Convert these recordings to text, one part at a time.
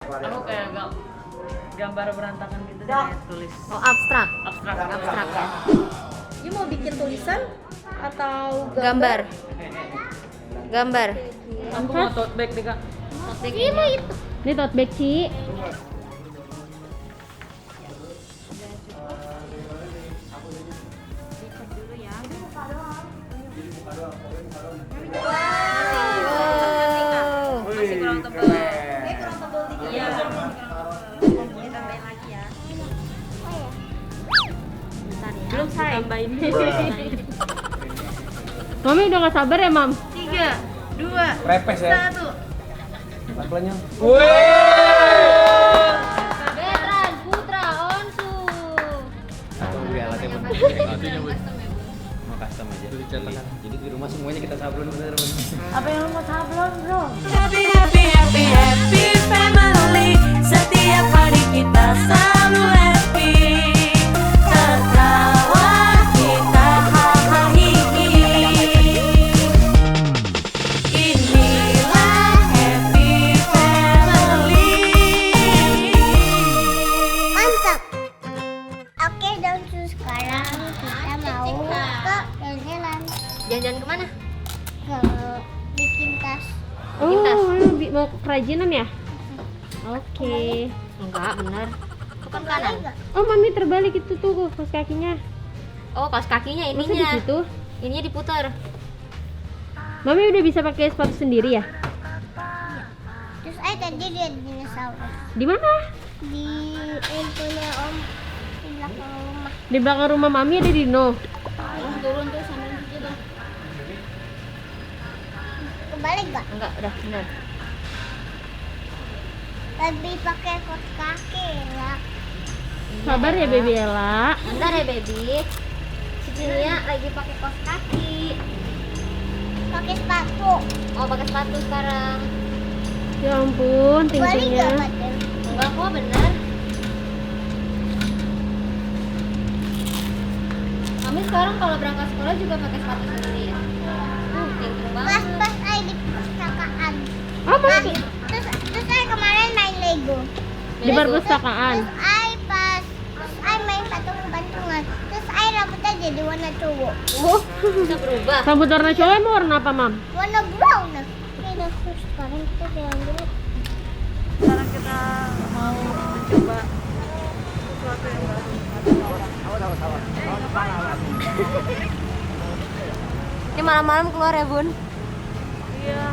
Aku kayak gambar berantakan gitu deh, tulis. Oh, abstrak. Abstrak. Ya. You mau bikin tulisan atau Gambar. Gambar. Aku mau tote bag deh, Kak. Ini tote bag, Ci. Wow. Masih kurang tebal. Iya. tambahin lagi ya. Belum say. Tambahin. Mami udah gak sabar ya, Mam? 3, 2, Repes ya. 1. Pelan-pelannya. Betran, Putra, Onsu. Beli alatnya pun. Mau custom aja. Jadi di rumah semuanya kita sablon bener. Apa yang lu mau sablon, Bro? Happy, happy, happy, happy family. Setiap hari kita selalu happy. Tertawa kita hahaha. Inilah happy family. Mantap. Oke, dan sekarang kita mau ke jalan-jalan Jalan-jalan kemana? ke bikin tas. Oh, Bikin tas. lu mau ke kerajinan ya? Oke. Enggak, bener. Bukan Boleh kanan. nggak? Oh, Mami terbalik itu tuh kaos kakinya. Oh, kaos kakinya Masa di ininya. situ? Ininya diputar. Mami udah bisa pakai sepatu sendiri ya? Terus saya tadi lihat dinosaurus Di mana? di punya om di belakang rumah. Di belakang rumah Mami ada dino. Turun tuh sambil situ tuh. Kebalik nggak? Enggak, udah bener. Lebih pakai kaos kaki ya. Sabar ya, Baby Ella. Bentar ya, baby. Si Nia lagi pakai kaos kaki. Pakai sepatu. Mau pakai sepatu sekarang. Ya ampun, Kebalik nggak, tingginya. Patin? Enggak kok, bener. Kami sekarang kalau berangkat sekolah juga pakai sepatu sendiri ya. Tinggi banget. Pas saya di perpustakaan. Apa Nah, itu? terus saya kemarin main Lego. Di perpustakaan. Terus saya main patung gantungan. Terus saya rambutnya jadi warna cowok. Bisa berubah. Rambut warna cowok emang warna apa, Mam? Warna brown. Oke, dah, terus sekarang kita jalan dulu. Sekarang kita mau mencoba sesuatu yang baru. Ini malam-malam keluar ya, Bun? Iya.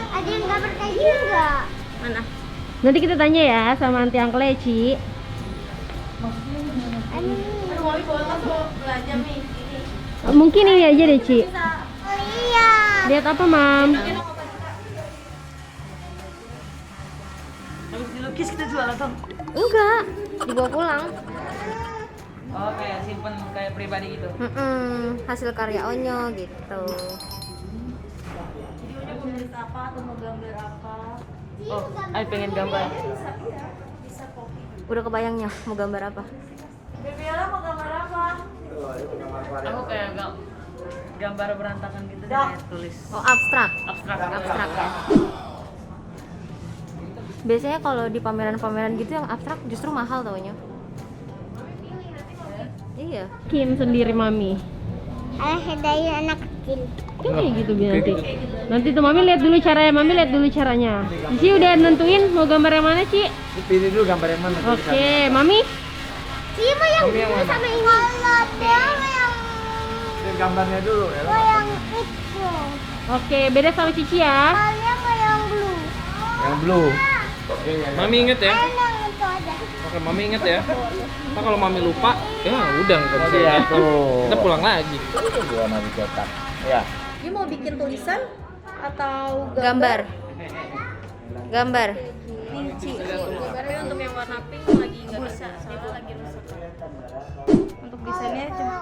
Ada yang gambar kayak gini nggak? Mana? Nanti kita tanya ya sama Aunty Uncle Ci. Mungkin ini aja deh, Ci. Oh iya. Lihat apa, Mam? Habis dilukis kita jual atau? Enggak, dibawa pulang. Oh, kayak simpen kayak pribadi gitu. Hasil karya Onyo gitu. Jadi udah mau nulis apa atau mau gambar apa? Oh, ay pengen gambar. Udah kebayangnya mau gambar apa? Baby Ella mau gambar apa? Aku kayak gambar berantakan gitu deh, tulis. Oh, abstrak. Abstrak. Abstrak ya. Biasanya kalau di pameran-pameran gitu yang abstrak justru mahal taunya. Iya. Kim sendiri, Mami. Dari anak kecil. Kan kayak gitu biar nanti. Nanti tuh Mami lihat dulu caranya, Mami lihat dulu caranya. Ci udah nentuin mau gambar yang mana, Ci? Pilih dulu gambar yang mana. Oke, Mami. Sih mau yang Mami yang ini mana? sama ini. Kalau dia mau yang Lihat gambarnya dulu ya. mau yang itu. Oke, beda sama Cici ya. Kalian mau yang blue. Yang blue. Mami inget ya. Kalian yang itu aja. Oke, Mami inget ya. Nah, kalau Mami lupa, ya udah nggak bisa. Iya tuh. Kita pulang lagi. Itu gua nanti cetak. Ya. You mau bikin tulisan atau Gambar. Gambar. Tapi untuk yang warna pink lagi nggak bisa, soalnya lagi rusak. Untuk desainnya cuma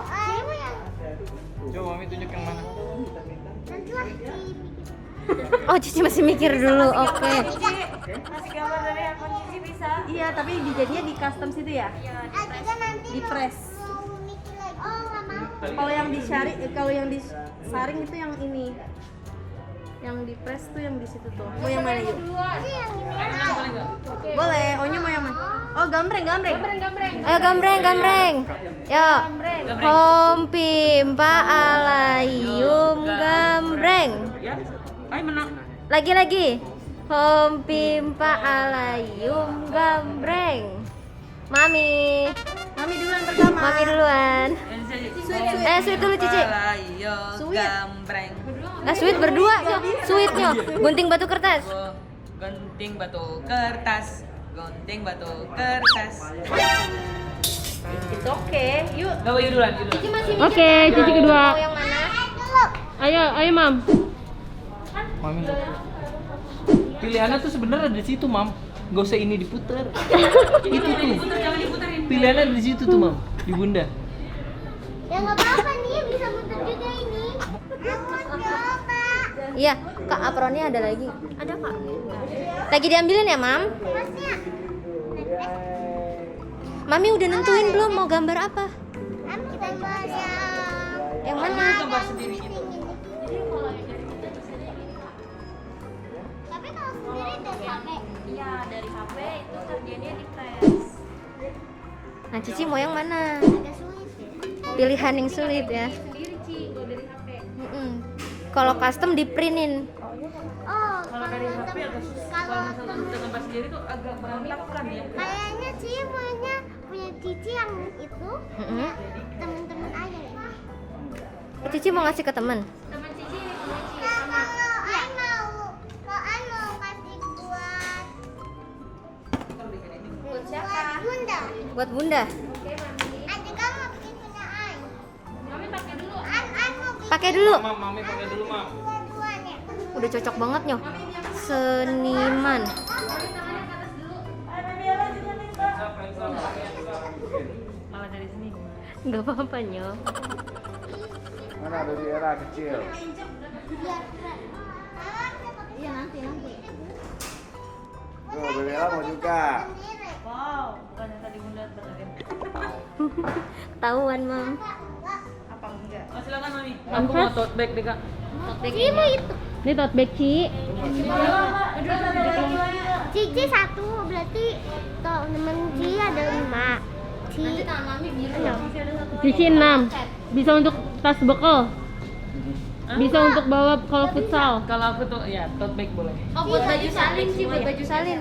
Coba Mami tunjuk yang mana. Oh, Cici masih mikir dulu. Oke. Kasih gambar dari akun Cici bisa. iya, tapi dijadinya di custom situ ya? nanti Di press. oh nggak mau. Kalau yang disaring itu yang ini. Yang di press tuh yang di situ tuh. Mau yang mana yuk? Ini yang ini. Boleh. Onyo mau yang mana? Oh, gambreng. Ayo gambreng. Yo. Hom pimpa alayum gambreng. Ya. Ayo menang. Lagi. Hom pimpa alayum gambreng. Mami duluan pertama. Mami duluan. Sweet dulu Cici. Ayo gambreng. Sweet berdua nyo. Sweetnya. Gunting batu kertas. Gunting batu kertas. Gunting batu kertas. It's okay. Yuk. Gak mau duluan. Cici masih mikir. Oke, Cici kedua. Mau yang mana? Ayo Mam. Mami. Pilihannya tuh sebenarnya di situ, Mam. Gak usah ini diputer. Itu tuh. Jangan diputerin. Pilihannya di situ tuh, Mam. Di Bunda. Ya nggak apa-apa nih, bisa muter juga ini. Aku coba. Iya, Kak apronnya ada lagi. Ada Kak. Lagi diambilin ya, Mam? Masnya. Mami udah nentuin belum mau gambar apa? Kita bayar. Yang mana? Gambar sendiri gitu. Tapi kalau sendiri dari HP. Iya, dari HP itu kerjanya di press. Nah, Cici mau yang mana? Agak sulit ya. Pilihan yang sulit ya. Sendiri Ci, kalau dari HP. Kalau custom di printin. Oh, Kalau dari HP agak susah. Kalau misalnya kita gambar sendiri tuh agak berantakan ya. kayaknya Ci punya Cici yang itu temen-temen aja ya. Cici mau ngasih ke teman. Teman Cici Nah, kalau I mau kasih buat siapa? Bunda. Buat Bunda. Adik kamu bikin punya I. Mami pakai dulu. I mau bikin Pakai dulu. Mami pakai dulu, Mam. dua-duanya. Udah cocok banget nyoh. Seniman. Malah dari sini. Enggak apa-apa nyoh. Mana ada di era kecil? Iya nanti. Tuh, Bella mau juga. Wow, bukannya tadi Bunda benerin. Ketahuan, Mam. Apa enggak? Oh, silakan Mami. Aku mau tote bag deh, Kak. Cici mau itu. Ini tote bag Ci. Cici satu berarti temen Cici ada 5. Nanti tangan Mami biru. Cici 6. Bisa untuk tas bekal. Bisa untuk bawa kalau futsal. Kalau aku tuh ya tote bag boleh. Oh, buat baju salin sih, buat baju salin.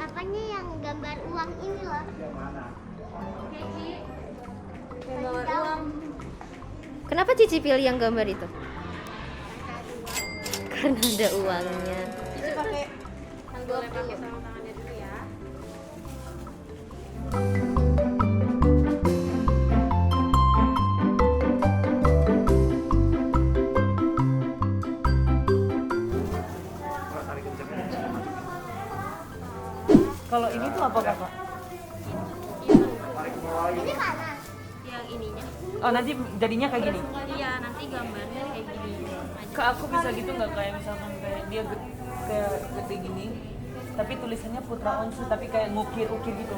Apanya yang gambar uang ini loh. Gambar uang. Kenapa Cici pilih yang gambar itu? Karena ada uangnya. Cici pakai boleh pakai sarung tangannya dulu ya. Kalau ini tuh apa, Kakak? Ini mana? Yang ininya. Oh, nanti jadinya kayak gini. Iya, nanti gambarnya kayak gini. Ke aku bisa gitu nggak kayak misalkan kayak dia kayak gede gini, tapi tulisannya Putra Onsu tapi kayak ngukir-ukir gitu.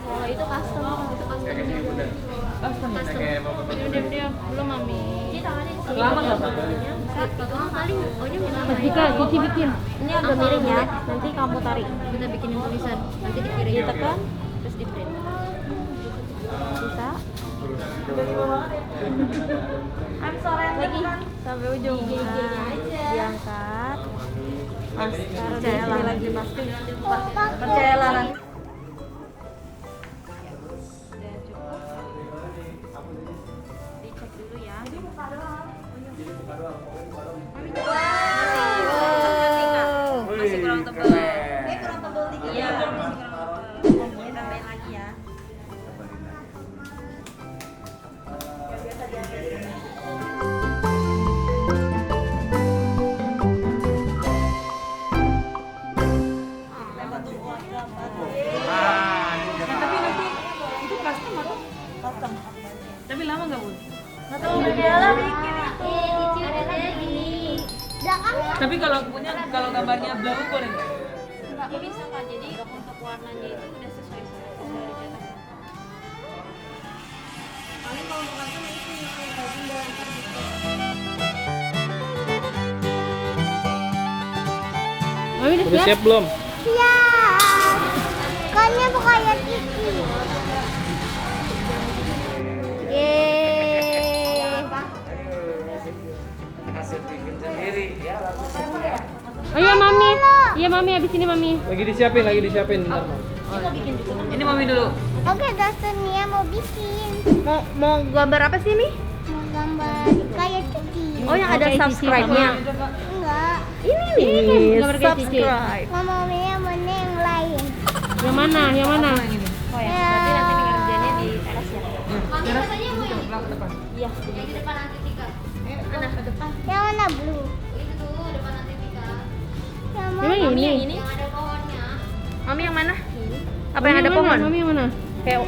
Kalau itu custom, Custom ya? Diam, belum Mami. Cici tangannya di sini. Lama nggak, Pak? Paling Jika Cici bikin. ini agak miring ya. Nanti kamu tarik. Kita bikinin tulisan. Nanti dikirim. Ditekan, terus di print. Bisa? I'm sorry Lagi sampai ujung. Nah, diangkat. Taruh di sini lagi Mas. Percayalah nanti. Udah cukup. Dicek dulu ya. Masih kurang tebal. Kurang tebal dikit. Iya, masih kurang tebal. Kita tambahin lagi ya. Tapi kalau gambarnya blue boleh nggak? Nggak bisa Kak, jadi untuk warnanya itu udah sesuai dari cetak. Paling kalau mau kantor itu yang baju dan Mami udah Udah siap? siap belum? Ya, kayaknya kayak Kiki. Yeay. Hasil bikin sendiri ya. Oh iya Mami. Iya Mami, habis ini Mami. Lagi disiapin bentar, Mam. Ini mami dulu. Oke, Dustin mau bikin. Mau gambar apa sih Mi? Mau gambar kayak Kiki. Oh yang ada Oke, Cici, subscribe-nya. Enggak. Ini Ini nih, kan gambar kayak Cici. subscribe. Mama yang mana yang lain? Yang mana? Yang mana? Oh ya, berarti nanti nih kerjanya di teras ya. Mami katanya mau yang Iya. yang di depan Antitika. Anak ke depan. Yang mana blue? Itu tuh depan Antitika. Yang Yang mana? mana ini? Ini. Yang ada pohonnya. Mami yang mana? Apa Mami yang ada mana? pohon? Mami yang mana? Kayak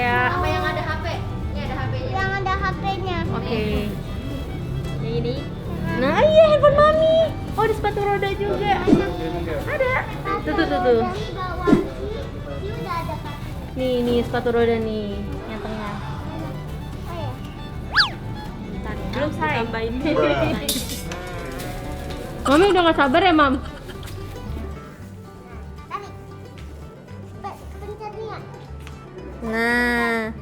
Apa yang ada HP? Ini ada HP-nya. Yang ada HP-nya. Oke. Yang ini. Nah, iya handphone Mami. Oh, ada sepatu roda juga. Ada. Tuh. Dari bawah Kiki udah ada kan? Nih sepatu roda nih, yang tengah. Oh ya. Bentar ya. Belum saya tambahin. Mami udah gak sabar ya Mam? Tarik. Pencetnya. Nah.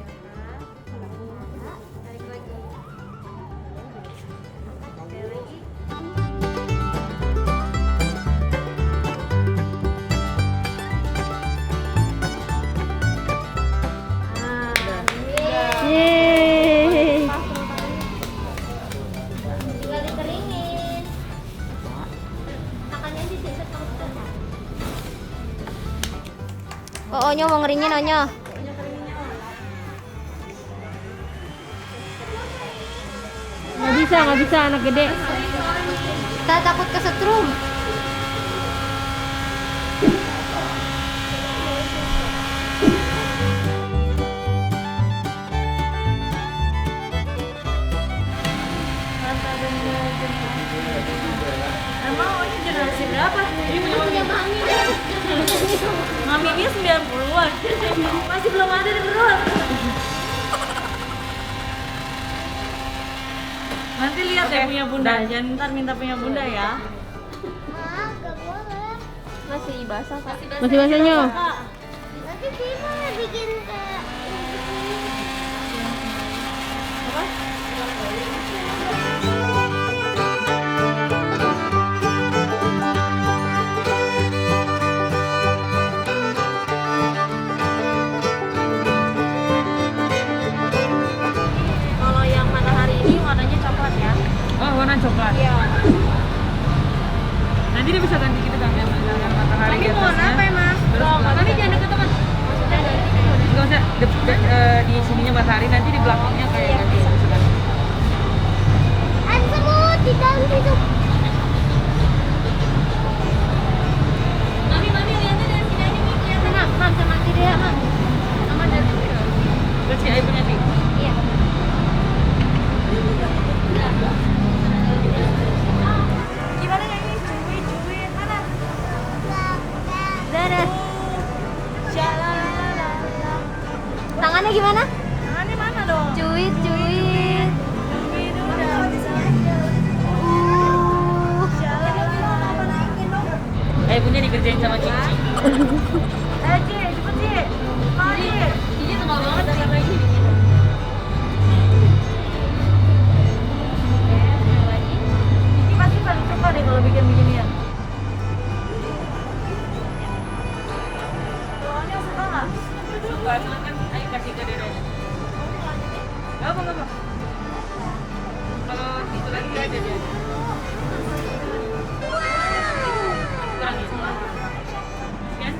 Yeay. Tinggal dikeringin. Tangannya disisir terus. Oh, Onyo mau ngeringin Onyo. Nggak bisa anak gede. Kita takut kesetrum. Generasi berapa? Ini punya mami. Mami ini 90-an. Masih belum ada di bro. Nanti lihat ya punya bunda. Jangan ntar minta punya bunda ya. Ah, gak boleh. Masih basah, Kak. Masih bahasanya. Nanti gimana bikin kayak Kalau yang matahari ini warnanya coklat ya. Oh, warna coklat. Iya. Nanti dia bisa ganti gitu kan yang matahari di atasnya. Mas? Terus Mami jangan deket-deket. nggak usah di sininya matahari, nanti di belakangnya kayak ganti. ada semut di dalam situ. Mami lihatnya dari sini aja nih kelihatan. Mam, sama kiri ya, Mam. Sama dari sini. Terus si Ayu punya sih. Iya. Gimana yang ini? Cuy, mana? Dadah. Tangannya gimana? Tangannya mana dong? Cuit. Ayu punya dikerjain sama Cici. Ci, cepet Ci. Mari. Cici tengah banget dari lagi. Ini pasti paling suka deh kalau bikin beginian. Soalnya suka nggak? Suka, cuman kan Ayu kasih ke dedenya. Gak apa. Kalau itu lagi aja dia. Kurangin. Sekian.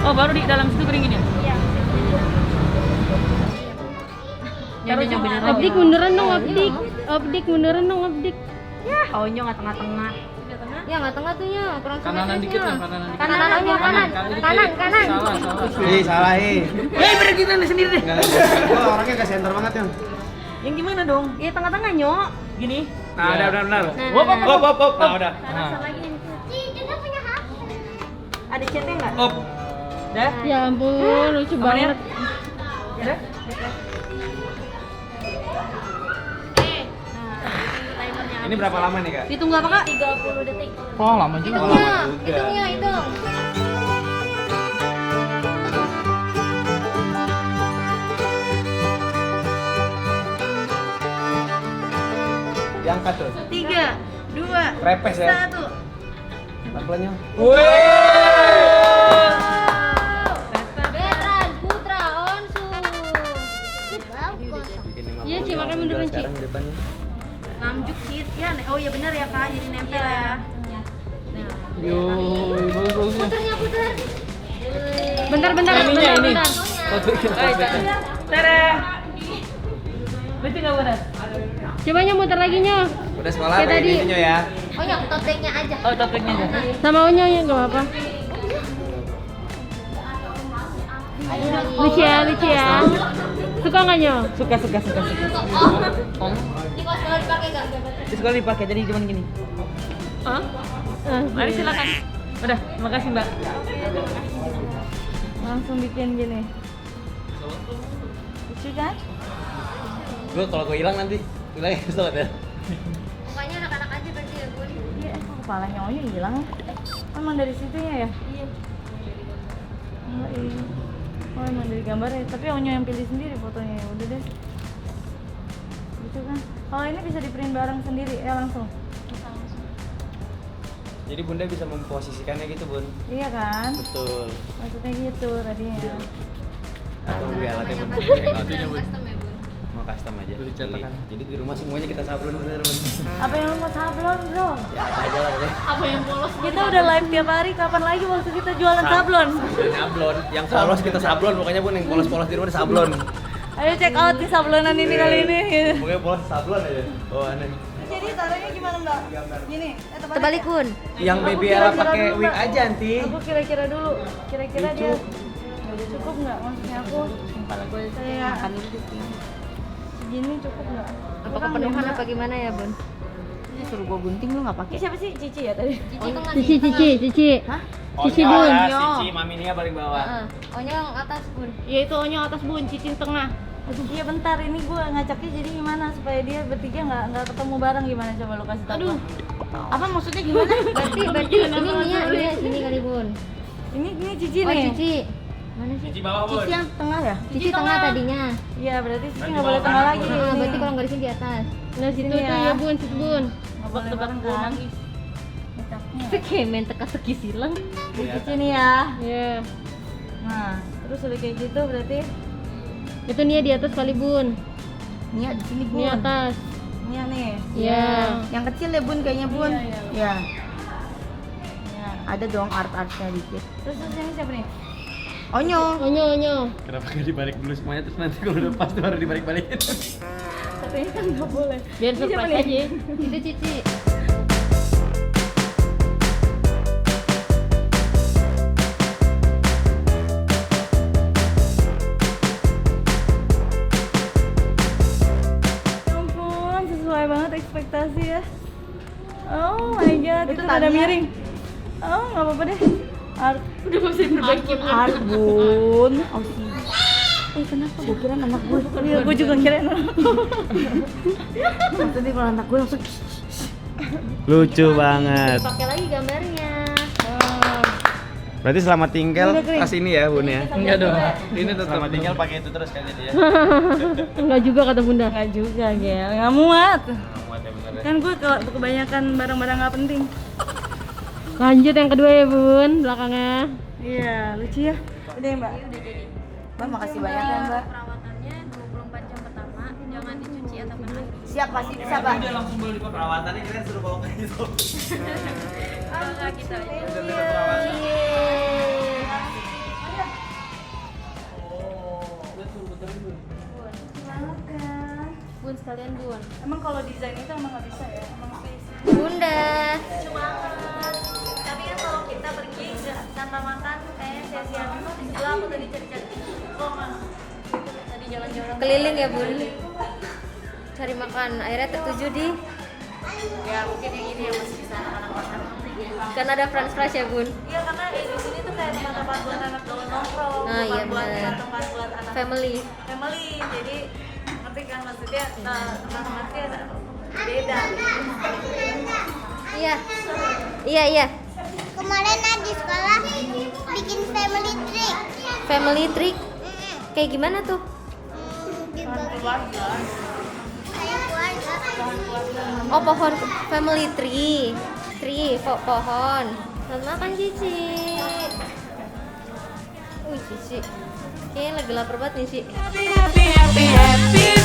Oh, baru di dalam situ keringin ya? Iya. Taruh beneran. Opdik munduran dong, opdik. Opdik munduran dong, opdik. Onyo nggak tengah-tengah. Ya nggak tengah tuh ya, kurang Kananan dikit ya. dong, kananan dikit. Kanan aja, kanan. Kanan. Salah. Salah. Bener kita sendiri deh. Gua orangnya ke center banget ya. Yang gimana dong? Iya tengah-tengah nyok. Gini. Nah, udah benar. Hop. Nah, udah. Nah. lagi nih. Cici juga punya HP. Ada chatnya nggak? Hop. Dah. Ya ampun, lucu banget. Ya dah. Ini berapa lama nih, Kak? Ditunggu apa kak? 30 detik. Oh, lama juga. Hitungnya, hitung. Diangkat tuh. 3, 2, Repes ya. 1. Pelan-pelannya. Betran, Putra, Onsu. Bagus. Iya, Ci, makanya munduran, Ci. Sekarang di depannya. Namjuk cheat ya. Oh iya benar ya kak, jadi nempel ya. Yo, bagus. Puternya puter. Bentar. Tada. Lucu nggak benar? Coba muter lagi Nyo. Udah sekolah Kayak tadi. ini ya. Oh ya, topengnya aja. Oh, topengnya aja. Sama Onyo ya, nggak apa-apa. Lucu ya. Suka nggak Nyo? Suka. Di kos kalau dipakai nggak? Di sekolah dipakai jadi cuma gini. Ah, Mari silakan. Udah, makasih Mbak. Langsung bikin gini. Lucu kan? Gua kalau gua hilang nanti hilangnya kesel ya. Mukanya anak-anak aja berarti ya, Bun. Iya, kepalanya Onyo hilang. Emang dari situnya ya? Iya. Oh, iya. Oh, emang dari gambarnya. Tapi Onyo yang pilih sendiri fotonya. Ya udah deh. Gitu kan. Kalau ini bisa di print bareng sendiri ya langsung. Jadi Bunda bisa memposisikannya gitu, Bun. Iya kan? Betul. Maksudnya gitu tadinya. Atau beli alatnya Bun. Custom ya, Bun. Mau custom aja. Beli cetakan. Jadi di rumah semuanya kita sablon bener, Bun. Apa yang lu mau sablon, Bro? Ya apa aja lah deh. Kita udah live tiap hari, kapan lagi waktu kita jualan sablon? Sablon. Yang polos kita sablon, pokoknya Bun yang polos-polos di rumah di sablon. Ayo check out di sablonan ini kali ini. Pokoknya polos sablon aja. Oh, aneh. Jadi taruhnya gimana, Mbak? Gini, Terbalik, Bun. Yang baby Ella pakai wig aja nanti. Aku kira-kira dulu, kira-kira dia cukup nggak? Maksudnya aku kayak segini cukup nggak? Apa kepenuhan apa gimana ya, Bun? Ini suruh gua gunting lu nggak pakai? Siapa sih Cici ya tadi? Cici tengah. Cici. Hah? Cici Bun. Cici, Mami Nia paling bawah. Onyo yang atas, Bun. Ya itu Onyo atas Bun, Cici tengah. Aduh, iya bentar, ini gua ngacaknya jadi gimana supaya dia bertiga nggak ketemu bareng, gimana coba lu kasih tahu. Aduh. Apa maksudnya gimana? Berarti ini Nia sini kali, Bun. Ini Cici Oh, nih. Cici. Mana sih? Cici bawah, Bun. Cici yang tengah ya? Cici tengah tadinya. Iya, berarti Cici nggak boleh tengah lagi. Nah, berarti kalau nggak di sini di atas. Nah situ Sini tuh ya. ya Bun, situ Bun. Nggak boleh bareng kan? Ngacaknya. Kayak main teka-teki silang. Cici nih ya. Ya. Nah, terus udah kayak gitu berarti Itu Nia di atas kali Bun. Nia di sini, Bun. Nia atas. Nia nih. Iya. Yang kecil ya, Bun, kayaknya, Bun. Iya. Ya. Ada dong art-artnya dikit. Terus ini siapa nih? Onyo. Onyo. Kenapa gak dibalik dulu semuanya terus nanti kalau udah pas baru dibalik-balikin? Katanya kan nggak boleh. Biar Ini siapa surprise nih? aja. Itu Cici. Ya ampun, sesuai banget ekspektasi ya. Oh my god, itu ada miring. Oh, nggak apa-apa deh. Art. Udah gak bisa diperbaiki. Art, Bun. Oh sih. Kenapa? Gue kira anak gue. Iya, gue juga kira anak gue. Maksudnya kalau anak gue langsung Lucu banget. Pakai lagi gambarnya. Berarti selamat tinggal Udah kering. pas ini ya, Bun ya. Enggak dong. Ini tetap Selamat tinggal pakai itu terus kan jadi ya. Enggak juga kata Bunda. nggak juga, Gel. Nggak muat. Muat ya bener ya. Kan gue kebanyakan barang-barang nggak penting. Lanjut yang kedua ya Bun, belakangnya. Iya, lucu ya. Udah ya, Mbak. Mbak, makasih banyak ya, Mbak. Perawatannya 24 jam pertama, jangan dicuci ataupun air. Siap, pasti bisa, Mbak. Dia langsung boleh dipakai. Perawatannya kalian suruh bawa ke itu. Kalau nggak kita aja. Iya. sekalian Bun. Emang kalau desain itu emang nggak bisa ya, emang face. Bunda. Tapi kan kalau kita pergi nggak tanpa makan kayaknya sia-sia. Di sebelah aku tadi cari-cari. Oh nggak. Tadi jalan-jalan. Keliling ya Bun. Cari makan, akhirnya tertuju di Ya mungkin yang ini yang masih bisa anak-anak makan. kan ada french fries ya Bun. Iya karena di sini tuh kayak tempat-tempat buat anak gaul nongkrong, Nah, iya, buat bener. tempat buat anak Family. family. Jadi ngerti kan maksudnya teman-temannya beda. Iya. Iya. Kemarin di sekolah bikin family tree. Family trick. Kayak gimana tuh? Dibagi kayak keluarga. Oh, pohon family tree. Pohon. Selamat makan Cici. Cici. Kayaknya lagi lapar banget nih, Ci. Happy, happy, happy